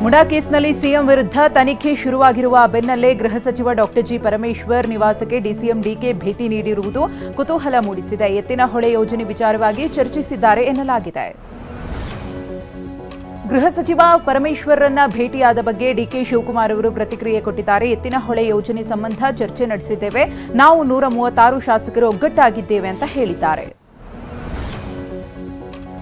ಮುಡಾ ಕೇಸ್ನಲ್ಲಿ ಸಿಎಂ ವಿರುದ್ಧ ತನಿಖೆ ಶುರುವಾಗಿರುವ ಬೆನ್ನಲ್ಲೇ ಗೃಹ ಸಚಿವ ಡಾಕ್ಟರ್ ಜಿ ಪರಮೇಶ್ವರ್ ನಿವಾಸಕ್ಕೆ ಡಿಸಿಎಂ ಡಿಕೆ ಭೇಟಿ ನೀಡಿರುವುದು ಕುತೂಹಲ ಮೂಡಿಸಿದೆ. ಎತ್ತಿನಹೊಳೆ ಯೋಜನೆ ವಿಚಾರವಾಗಿ ಚರ್ಚಿಸಿದ್ದಾರೆ ಎನ್ನಲಾಗಿದೆ. ಗೃಹ ಸಚಿವ ಪರಮೇಶ್ವರರನ್ನ ಭೇಟಿಯಾದ ಬಗ್ಗೆ ಡಿಕೆ ಶಿವಕುಮಾರ್ ಅವರು ಪ್ರತಿಕ್ರಿಯೆ ಕೊಟ್ಟಿದ್ದಾರೆ. ಎತ್ತಿನಹೊಳೆ ಯೋಜನೆ ಸಂಬಂಧ ಚರ್ಚೆ ನಡೆಸಿದ್ದೇವೆ. ನಾವು 136 ಶಾಸಕರು ಒಗ್ಗಟ್ಟಾಗಿದ್ದೇವೆ ಅಂತ ಹೇಳಿದ್ದಾರೆ.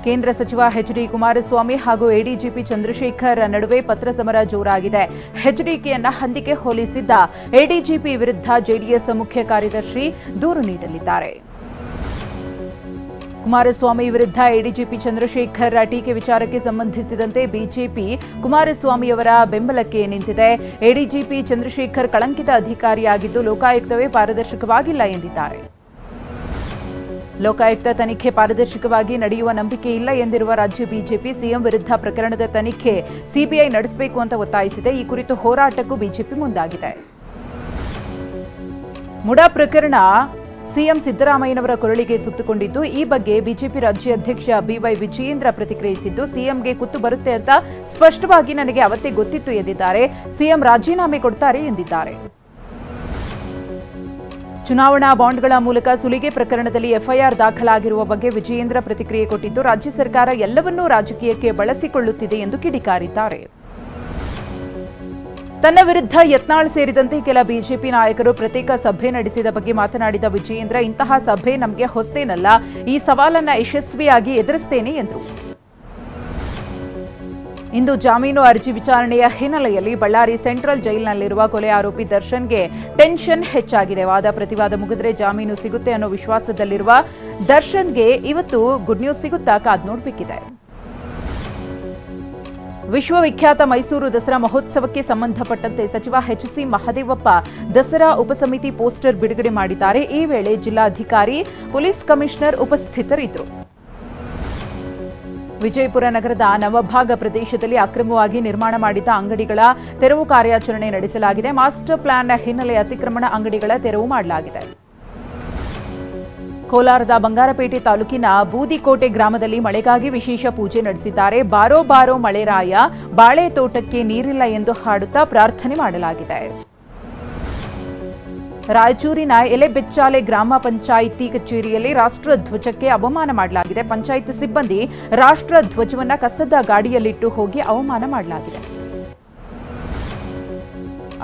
ಕೇಂದ್ರ ಸಚಿವ ಎಚ್ಡಿ ಕುಮಾರಸ್ವಾಮಿ ಹಾಗೂ ಎಡಿಜಿಪಿ ಚಂದ್ರಶೇಖರ್ ನಡುವೆ ಪತ್ರ ಸಮರ ಜೋರಾಗಿದೆ. ಎಚ್ಡಿಕೆಯನ್ನ ಹಂದಿಗೆ ಹೋಲಿಸಿದ್ದ ಎಡಿಜಿಪಿ ವಿರುದ್ಧ ಜೆಡಿಎಸ್ ಮುಖ್ಯ ಕಾರ್ಯದರ್ಶಿ ದೂರು ನೀಡಲಿದ್ದಾರೆ. ಕುಮಾರಸ್ವಾಮಿ ವಿರುದ್ಧ ಎಡಿಜಿಪಿ ಚಂದ್ರಶೇಖರ್ ಟೀಕೆ ವಿಚಾರಕ್ಕೆ ಸಂಬಂಧಿಸಿದಂತೆ ಬಿಜೆಪಿ ಕುಮಾರಸ್ವಾಮಿಯವರ ಬೆಂಬಲಕ್ಕೆ ನಿಂತಿದೆ. ಎಡಿಜಿಪಿ ಚಂದ್ರಶೇಖರ್ ಕಳಂಕಿತ ಅಧಿಕಾರಿಯಾಗಿದ್ದು ಲೋಕಾಯುಕ್ತವೇ ಪಾರದರ್ಶಕವಾಗಿಲ್ಲ ಎಂದಿದ್ದಾರೆ. ಲೋಕಾಯುಕ್ತ ತನಿಖೆ ಪಾರದರ್ಶಕವಾಗಿ ನಡೆಯುವ ನಂಬಿಕೆ ಇಲ್ಲ ಎಂದಿರುವ ರಾಜ್ಯ ಬಿಜೆಪಿ ಸಿಎಂ ವಿರುದ್ಧ ಪ್ರಕರಣದ ತನಿಖೆ ಸಿಬಿಐ ನಡೆಸಬೇಕು ಅಂತ ಒತ್ತಾಯಿಸಿದೆ. ಈ ಕುರಿತು ಹೋರಾಟಕ್ಕೂ ಬಿಜೆಪಿ ಮುಂದಾಗಿದೆ. ಮುಡಾ ಪ್ರಕರಣ ಸಿಎಂ ಸಿದ್ದರಾಮಯ್ಯನವರ ಕೊರಳಿಗೆ ಸುತ್ತಕೊಂಡಿದ್ದು, ಈ ಬಗ್ಗೆ ಬಿಜೆಪಿ ರಾಜ್ಯಾಧ್ಯಕ್ಷ ಬಿವೈ ವಿಜಯೇಂದ್ರ ಪ್ರತಿಕ್ರಿಯಿಸಿದ್ದು, ಸಿಎಂಗೆ ಕುತ್ತು ಬರುತ್ತೆ ಅಂತ ಸ್ಪಷ್ಟವಾಗಿ ನನಗೆ ಅವತ್ತೇ ಗೊತ್ತಿತ್ತು ಎಂದಿದ್ದಾರೆ. ಸಿಎಂ ರಾಜೀನಾಮೆ ಕೊಡ್ತಾರೆ ಎಂದಿದ್ದಾರೆ. ಚುನಾವಣಾ ಬಾಂಡ್ಗಳ ಮೂಲಕ ಸುಲಿಗೆ ಪ್ರಕರಣದಲ್ಲಿ ಎಫ್ಐಆರ್ ದಾಖಲಾಗಿರುವ ಬಗ್ಗೆ ವಿಜಯೇಂದ್ರ ಪ್ರತಿಕ್ರಿಯೆ ಕೊಟ್ಟಿದ್ದು, ರಾಜ್ಯ ಸರ್ಕಾರ ಎಲ್ಲವನ್ನೂ ರಾಜಕೀಯಕ್ಕೆ ಬಳಸಿಕೊಳ್ಳುತ್ತಿದೆ ಎಂದು ಕಿಡಿಕಾರಿದ್ದಾರೆ. ತನ್ನ ವಿರುದ್ಧ ಯತ್ನಾಳ್ ಸೇರಿದಂತೆ ಕೆಲ ಬಿಜೆಪಿ ನಾಯಕರು ಪ್ರತ್ಯೇಕ ಸಭೆ ನಡೆಸಿದ ಬಗ್ಗೆ ಮಾತನಾಡಿದ ವಿಜಯೇಂದ್ರ, ಇಂತಹ ಸಭೆ ನಮಗೆ ಹೊಸತೇನಲ್ಲ, ಈ ಸವಾಲನ್ನ ಯಶಸ್ವಿಯಾಗಿ ಎದುರಿಸುತ್ತೇನೆ ಎಂದರು. ಇಂದು ಜಾಮೀನು ಅರ್ಜಿ ವಿಚಾರಣೆಯ ಹಿನ್ನೆಲೆಯಲ್ಲಿ ಬಳ್ಳಾರಿ ಸೆಂಟ್ರಲ್ ಜೈಲಿನಲ್ಲಿರುವ ಕೊಲೆ ಆರೋಪಿ ದರ್ಶನ್ಗೆ ಟೆನ್ಷನ್ ಹೆಚ್ಚಾಗಿದೆ. ವಾದ ಪ್ರತಿವಾದ ಮುಗಿದ್ರೆ ಜಾಮೀನು ಸಿಗುತ್ತೆ ಅನ್ನೋ ವಿಶ್ವಾಸದಲ್ಲಿರುವ ದರ್ಶನ್ಗೆ ಇವತ್ತು ಗುಡ್ ನ್ಯೂಸ್ ಸಿಗುತ್ತಾ ಕಾದ್ ನೋಡಬೇಕಿದೆ. ವಿಶ್ವವಿಖ್ಯಾತ ಮೈಸೂರು ದಸರಾ ಮಹೋತ್ಸವಕ್ಕೆ ಸಂಬಂಧಪಟ್ಟಂತೆ ಸಚಿವ ಎಚ್ಸಿ ಮಹದೇವಪ್ಪ ದಸರಾ ಉಪಸಮಿತಿ ಪೋಸ್ಟರ್ ಬಿಡುಗಡೆ ಮಾಡಿದ್ದಾರೆ. ಈ ವೇಳೆ ಜಿಲ್ಲಾಧಿಕಾರಿ, ಪೊಲೀಸ್ ಕಮಿಷನರ್ ಉಪಸ್ಥಿತರಿದ್ದರು. ವಿಜಯಪುರ ನಗರದ ನವಭಾಗ ಪ್ರದೇಶದಲ್ಲಿ ಅಕ್ರಮವಾಗಿ ನಿರ್ಮಾಣ ಮಾಡಿದ್ದ ಅಂಗಡಿಗಳ ತೆರವು ಕಾರ್ಯಾಚರಣೆ ನಡೆಸಲಾಗಿದೆ. ಮಾಸ್ಟರ್ ಪ್ಲಾನ್ ಹಿನ್ನೆಲೆ ಅತಿಕ್ರಮಣ ಅಂಗಡಿಗಳ ತೆರವು ಮಾಡಲಾಗಿದೆ. ಕೋಲಾರದ ಬಂಗಾರಪೇಟೆ ತಾಲೂಕಿನ ಬೂದಿಕೋಟೆ ಗ್ರಾಮದಲ್ಲಿ ಮಳೆಗಾಗಿ ವಿಶೇಷ ಪೂಜೆ ನಡೆಸಿದ್ದಾರೆ. ಬಾರೋ ಬಾರೋ ಮಳೆರಾಯ, ಬಾಳೆ ತೋಟಕ್ಕೆ ನೀರಿಲ್ಲ ಎಂದು ಹಾಡುತ್ತಾ ಪ್ರಾರ್ಥನೆ ಮಾಡಲಾಗಿದೆ. ರಾಯಚೂರಿನ ಎಲೆಬೆಚ್ಚಾಲೆ ಗ್ರಾಮ ಪಂಚಾಯಿತಿ ಕಚೇರಿಯಲ್ಲಿ ರಾಷ್ಟ್ರ ಧ್ವಜಕ್ಕೆ ಅವಮಾನ ಮಾಡಲಾಗಿದೆ. ಪಂಚಾಯತ್ ಸಿಬ್ಬಂದಿ ರಾಷ್ಟ್ರ ಧ್ವಜವನ್ನ ಕಸದ ಗಾಡಿಯಲ್ಲಿಟ್ಟು ಹೋಗಿ ಅವಮಾನ ಮಾಡಲಾಗಿದೆ.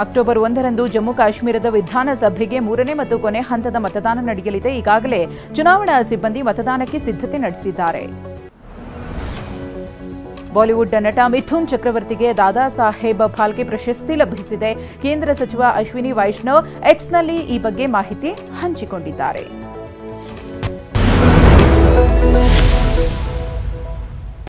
ಅಕ್ಟೋಬರ್ 1ರಂದು ಜಮ್ಮು ಕಾಶ್ಮೀರದ ವಿಧಾನಸಭೆಗೆ 3ನೇ ಮತ್ತು ಕೊನೆ ಹಂತದ ಮತದಾನ ನಡೆಯಲಿದೆ. ಈಗಾಗಲೇ ಚುನಾವಣಾ ಸಿಬ್ಬಂದಿ ಮತದಾನಕ್ಕೆ ಸಿದ್ಧತೆ ನಡೆಸಿದ್ದಾರೆ. ಬಾಲಿವುಡ್ ನಟ ಮಿಥುನ್ ಚಕ್ರವರ್ತಿಗೆ ದಾದಾ ಸಾಹೇಬ್ ಫಾಲ್ಕೆ ಪ್ರಶಸ್ತಿ ಲಭಿಸಿದೆ. ಕೇಂದ್ರ ಸಚಿವ ಅಶ್ವಿನಿ ವೈಷ್ಣವ್ ಎಕ್ಸ್ನಲ್ಲಿ ಈ ಬಗ್ಗೆ ಮಾಹಿತಿ ಹಂಚಿಕೊಂಡಿದ್ದಾರೆ.